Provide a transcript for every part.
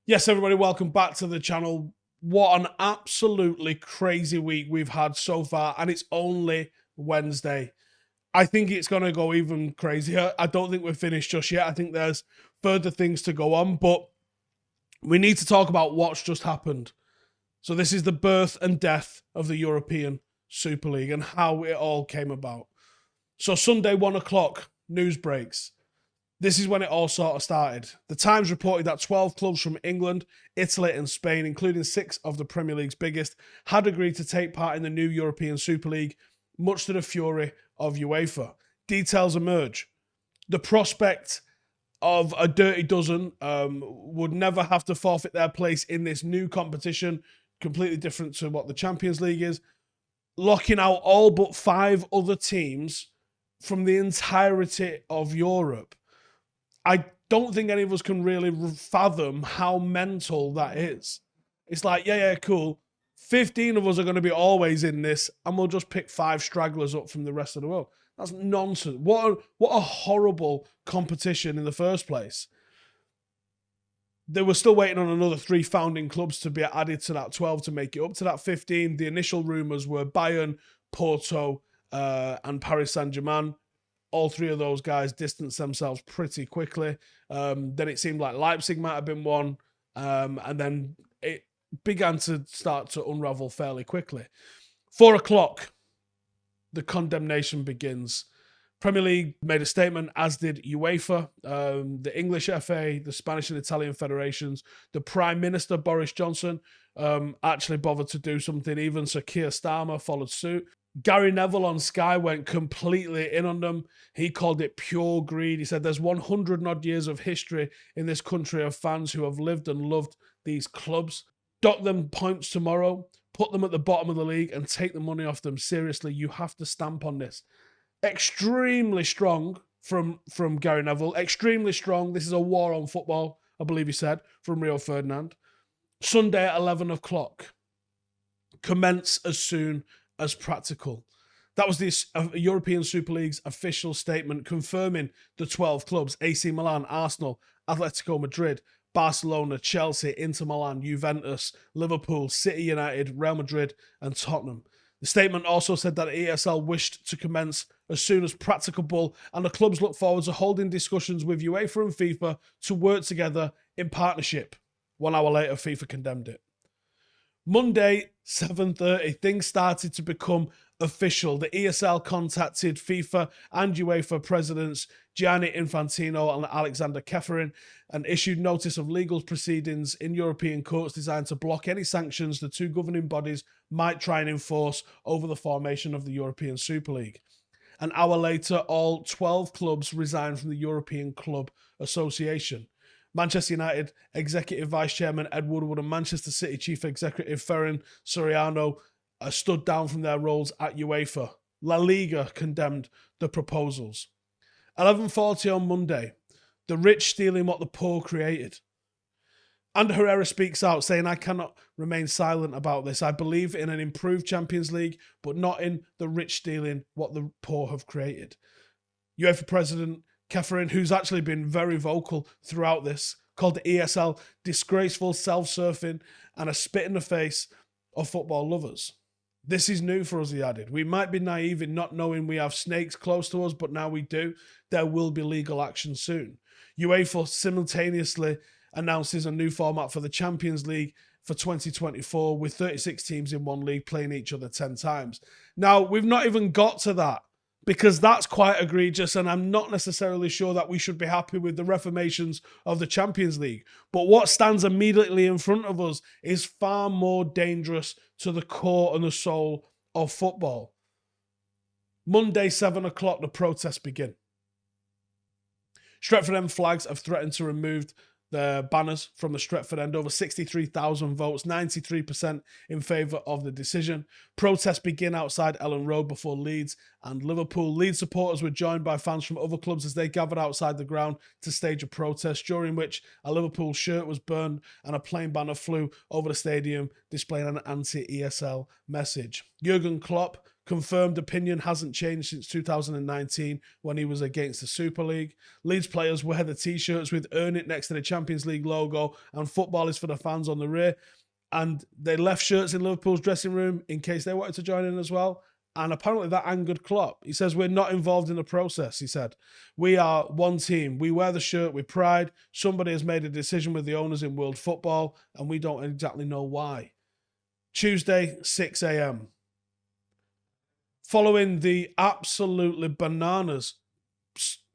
Yes, everybody, welcome back to the channel. What an absolutely crazy week we've had so far, and it's only Wednesday. I think it's going to go even crazier. I don't think we're finished just yet. I think there's further things to go on, but we need to talk about what's just happened. So this is the birth and death of the European Super League and how it all came about. So Sunday, 1 o'clock, news breaks. This is when it all sort of started. The Times reported that 12 clubs from England, Italy and Spain, including 6 of the Premier League's biggest, had agreed to take part in the new European Super League, much to the fury of UEFA. Details emerge. The prospect of a dirty dozen would never have to forfeit their place in this new competition, completely different to what the Champions League is, locking out all but 5 other teams from the entirety of Europe. I don't think any of us can really fathom how mental that is. It's like, yeah, cool. 15 of us are going to be always in this, and we'll just pick 5 stragglers up from the rest of the world. That's nonsense. What a horrible competition in the first place. They were still waiting on another 3 founding clubs to be added to that 12 to make it up to that 15. The initial rumours were Bayern, Porto, and Paris Saint-Germain. All 3 of those guys distanced themselves pretty quickly. Then it seemed like Leipzig might have been one. And then it began to start to unravel fairly quickly. 4 o'clock, the condemnation begins. Premier League made a statement, as did UEFA, the English FA, the Spanish and Italian federations. The Prime Minister, Boris Johnson, actually bothered to do something. Even Sir Keir Starmer followed suit. Gary Neville on Sky went completely in on them. He called it pure greed. He said there's 100 and odd years of history in this country of fans who have lived and loved these clubs. Dock them points tomorrow, put them at the bottom of the league and take the money off them. Seriously, you have to stamp on this. Extremely strong from Gary Neville. Extremely strong. This is a war on football, I believe he said, from Rio Ferdinand. Sunday at 11 o'clock. Commence as soon as practical. That was the European Super League's official statement confirming the 12 clubs: AC Milan, Arsenal, Atletico Madrid, Barcelona, Chelsea, Inter Milan, Juventus, Liverpool, City United, Real Madrid and Tottenham. The statement also said that ESL wished to commence as soon as practicable, and the clubs look forward to holding discussions with UEFA and FIFA to work together in partnership. 1 hour later, FIFA condemned it. Monday, 7:30, things started to become official. The ESL contacted FIFA and UEFA presidents Gianni Infantino and Alexander Keferin and issued notice of legal proceedings in European courts designed to block any sanctions the 2 governing bodies might try and enforce over the formation of the European Super League. An hour later, all 12 clubs resigned from the European Club Association. Manchester United Executive Vice Chairman Ed Woodward and Manchester City Chief Executive Ferran Soriano stood down from their roles at UEFA. La Liga condemned the proposals. 11:40 on Monday, the rich stealing what the poor created. And Herrera speaks out, saying, I cannot remain silent about this. I believe in an improved Champions League, but not in the rich stealing what the poor have created. UEFA President Keferin, who's actually been very vocal throughout this, called the ESL disgraceful, self-surfing and a spit in the face of football lovers. This is new for us, he added. We might be naive in not knowing we have snakes close to us, but now we do. There will be legal action soon. UEFA simultaneously announces a new format for the Champions League for 2024 with 36 teams in one league playing each other 10 times. Now, we've not even got to that, because that's quite egregious, and I'm not necessarily sure that we should be happy with the reformations of the Champions League. But what stands immediately in front of us is far more dangerous to the core and the soul of football. Monday, 7 o'clock, the protests begin. Stretford End flags have threatened to remove their banners from the Stretford End. Over 63,000 votes, 93% in favour of the decision. Protests begin outside Ellen Road before Leeds and Liverpool. Leeds supporters were joined by fans from other clubs as they gathered outside the ground to stage a protest, during which a Liverpool shirt was burned and a plain banner flew over the stadium displaying an anti-ESL message. Jurgen Klopp Confirmed opinion hasn't changed since 2019 when he was against the Super League. Leeds players wear the t-shirts with "Earn It" next to the Champions League logo and "Football is for the fans" on the rear. And they left shirts in Liverpool's dressing room in case they wanted to join in as well. And apparently that angered Klopp. He says, "We're not involved in the process," he said. "We are one team. We wear the shirt with pride. Somebody has made a decision with the owners in world football, and we don't exactly know why." Tuesday, 6 a.m. Following the absolutely bananas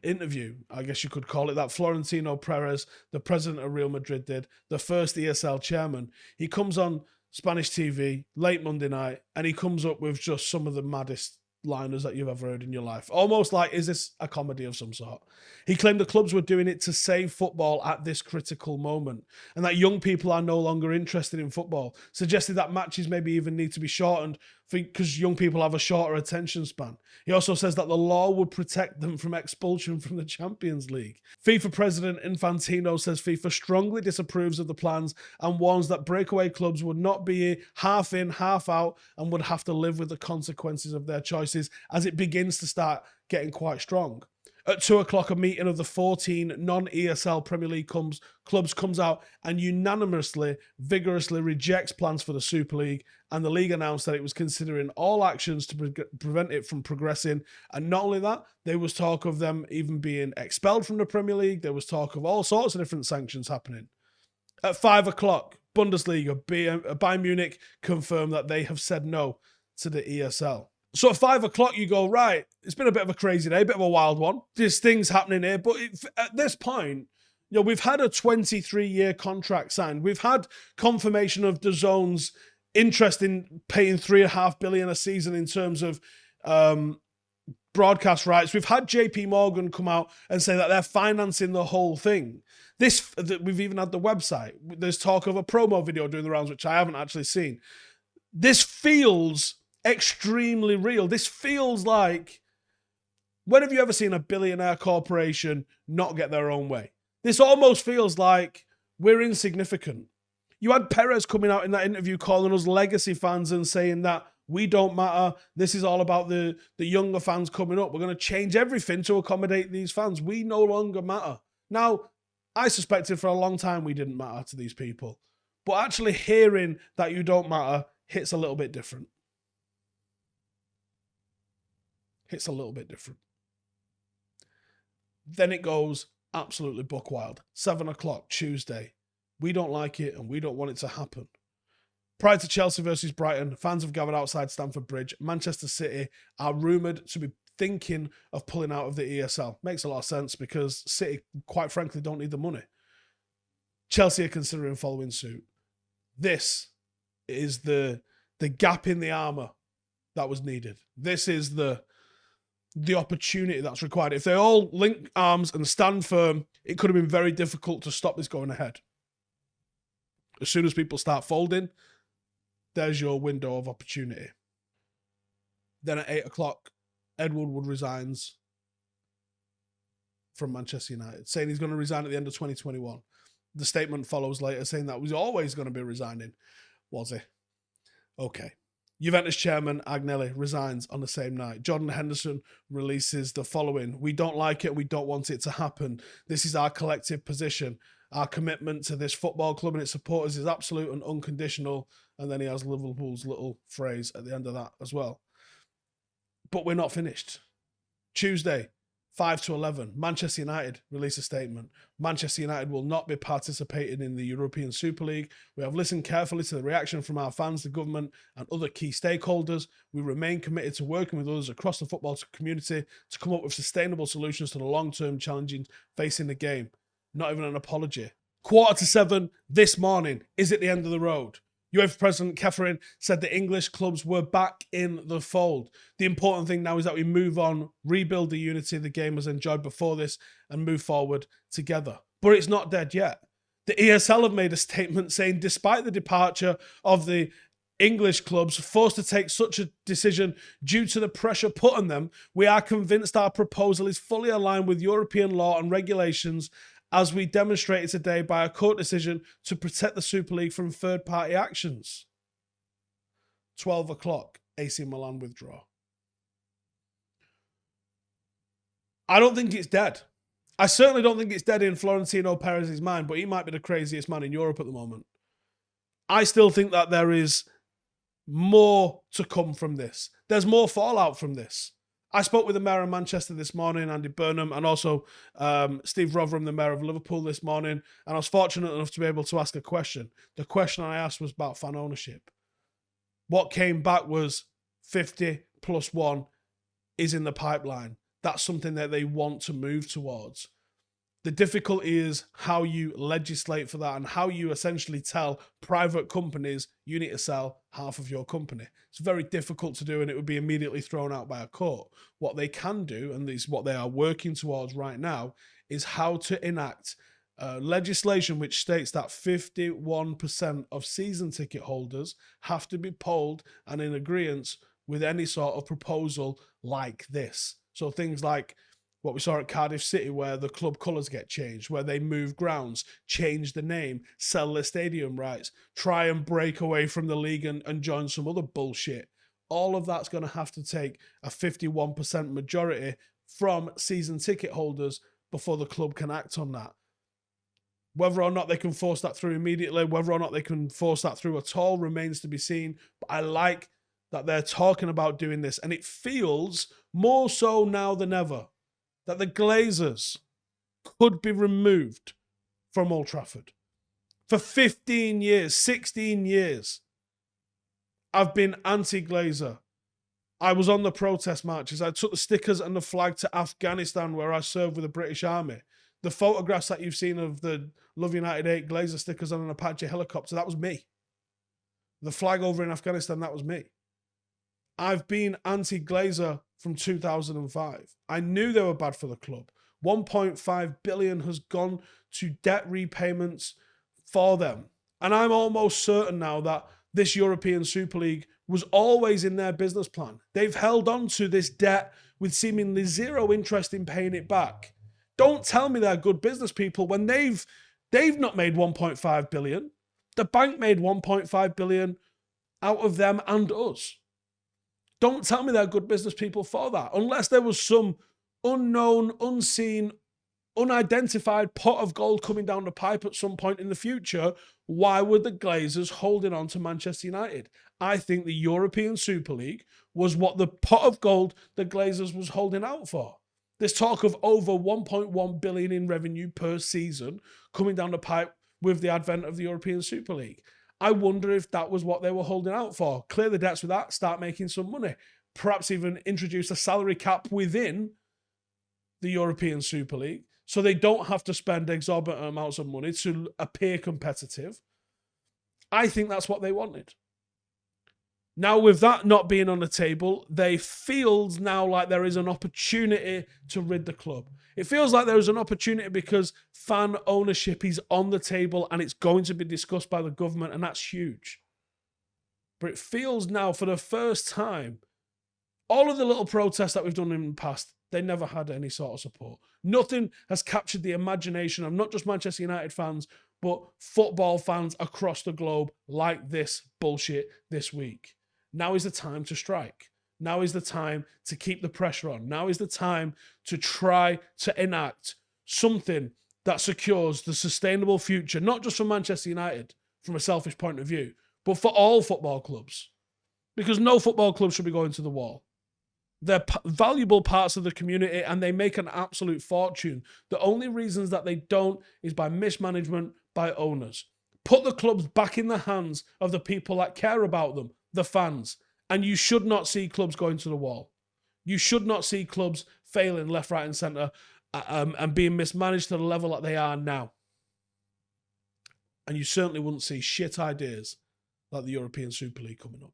interview, I guess you could call it, that Florentino Perez, the president of Real Madrid, did, the first ESL chairman, he comes on Spanish TV late Monday night and he comes up with just some of the maddest liners that you've ever heard in your life. Almost like, is this a comedy of some sort? He claimed the clubs were doing it to save football at this critical moment and that young people are no longer interested in football, suggested that matches maybe even need to be shortened because young people have a shorter attention span. He also says that the law would protect them from expulsion from the Champions League. FIFA President Infantino says FIFA strongly disapproves of the plans and warns that breakaway clubs would not be half in, half out and would have to live with the consequences of their choices as it begins to start getting quite strong. At 2 o'clock, a meeting of the 14 non-ESL Premier League clubs comes out and unanimously, vigorously rejects plans for the Super League, and the league announced that it was considering all actions to prevent it from progressing. And not only that, there was talk of them even being expelled from the Premier League. There was talk of all sorts of different sanctions happening. At 5 o'clock, Bundesliga, Bayern Munich confirmed that they have said no to the ESL. So at 5 o'clock, you go, right, it's been a bit of a crazy day, a bit of a wild one. There's things happening here. But at this point, we've had a 23-year contract signed. We've had confirmation of DAZN's interest in paying $3.5 billion a season in terms of broadcast rights. We've had JP Morgan come out and say that they're financing the whole thing. We've even had the website. There's talk of a promo video doing the rounds, which I haven't actually seen. This feels extremely real. This feels like, when have you ever seen a billionaire corporation not get their own way? This almost feels like we're insignificant. You had Perez coming out in that interview calling us legacy fans and saying that we don't matter. This is all about the younger fans coming up. We're going to change everything to accommodate these fans. We no longer matter. Now, I suspected for a long time we didn't matter to these people. But actually hearing that you don't matter hits a little bit different. Hits a little bit different. Then it goes absolutely buck wild. 7 o'clock, Tuesday. We don't like it and we don't want it to happen. Prior to Chelsea versus Brighton, fans have gathered outside Stamford Bridge. Manchester City are rumoured to be thinking of pulling out of the ESL. Makes a lot of sense because City, quite frankly, don't need the money. Chelsea are considering following suit. This is the gap in the armour that was needed. This is the opportunity that's required. If they all link arms and stand firm, it could have been very difficult to stop this going ahead. As soon as people start folding, there's your window of opportunity. Then at 8 o'clock, Ed Woodward resigns from Manchester United, saying he's going to resign at the end of 2021. The statement follows later saying that was always going to be resigning. Was he? Okay. Juventus chairman Agnelli resigns on the same night. Jordan Henderson releases the following: "We don't like it. We don't want it to happen. This is our collective position. Our commitment to this football club and its supporters is absolute and unconditional." And then he has Liverpool's little phrase at the end of that as well. But we're not finished. Tuesday, 5 to 11, Manchester United release a statement. Manchester United will not be participating in the European Super League. We have listened carefully to the reaction from our fans, the government, and other key stakeholders. We remain committed to working with others across the football community to come up with sustainable solutions to the long-term challenges facing the game. Not even an apology. 6:45 this morning. Is it the end of the road? UEFA President Keferin said the English clubs were back in the fold. The important thing now is that we move on, rebuild the unity the game has enjoyed before this, and move forward together. But it's not dead yet. The ESL have made a statement saying despite the departure of the English clubs forced to take such a decision due to the pressure put on them, we are convinced our proposal is fully aligned with European law and regulations, as we demonstrated today by a court decision to protect the Super League from third-party actions. 12 o'clock, AC Milan withdraw. I don't think it's dead. I certainly don't think it's dead in Florentino Perez's mind, but he might be the craziest man in Europe at the moment. I still think that there is more to come from this. There's more fallout from this. I spoke with the mayor of Manchester this morning, Andy Burnham, and also Steve Rotherham, the mayor of Liverpool, this morning, and I was fortunate enough to be able to ask a question. The question I asked was about fan ownership. What came back was 50 plus 1 is in the pipeline. That's something that they want to move towards. The difficulty is how you legislate for that and how you essentially tell private companies you need to sell half of your company. It's very difficult to do, and it would be immediately thrown out by a court. What they can do, and this is what they are working towards right now, is how to enact legislation which states that 51% of season ticket holders have to be polled and in agreement with any sort of proposal like this. So things like what we saw at Cardiff City, where the club colours get changed, where they move grounds, change the name, sell their stadium rights, try and break away from the league and join some other bullshit. All of that's going to have to take a 51% majority from season ticket holders before the club can act on that. Whether or not they can force that through immediately, whether or not they can force that through at all remains to be seen. But I like that they're talking about doing this, and it feels more so now than ever that the Glazers could be removed from Old Trafford. For 15 years, 16 years, I've been anti-Glazer. I was on the protest marches. I took the stickers and the flag to Afghanistan, where I served with the British Army. The photographs that you've seen of the Love United 8 Glazer stickers on an Apache helicopter, that was me. The flag over in Afghanistan, that was me. I've been anti-Glazer from 2005. I knew they were bad for the club. 1.5 billion has gone to debt repayments for them. And I'm almost certain now that this European Super League was always in their business plan. They've held on to this debt with seemingly zero interest in paying it back. Don't tell me they're good business people when they've not made 1.5 billion. The bank made 1.5 billion out of them and us. Don't tell me they're good business people for that. Unless there was some unknown, unseen, unidentified pot of gold coming down the pipe at some point in the future, why were the Glazers holding on to Manchester United? I think the European Super League was what the pot of gold the Glazers was holding out for. There's talk of over 1.1 billion in revenue per season coming down the pipe with the advent of the European Super League. I wonder if that was what they were holding out for. Clear the debts with that, start making some money. Perhaps even introduce a salary cap within the European Super League so they don't have to spend exorbitant amounts of money to appear competitive. I think that's what they wanted. Now, with that not being on the table, they feels now like there is an opportunity to rid the club. It feels like there is an opportunity because fan ownership is on the table and it's going to be discussed by the government, and that's huge. But it feels now, for the first time, all of the little protests that we've done in the past, they never had any sort of support. Nothing has captured the imagination of not just Manchester United fans, but football fans across the globe like this bullshit this week. Now is the time to strike. Now is the time to keep the pressure on. Now is the time to try to enact something that secures the sustainable future, not just for Manchester United, from a selfish point of view, but for all football clubs. Because no football club should be going to the wall. They're valuable parts of the community and they make an absolute fortune. The only reasons that they don't is by mismanagement by owners. Put the clubs back in the hands of the people that care about them, the fans. And you should not see clubs going to the wall. You should not see clubs failing left, right and centre and being mismanaged to the level that they are now. And you certainly wouldn't see shit ideas like the European Super League coming up.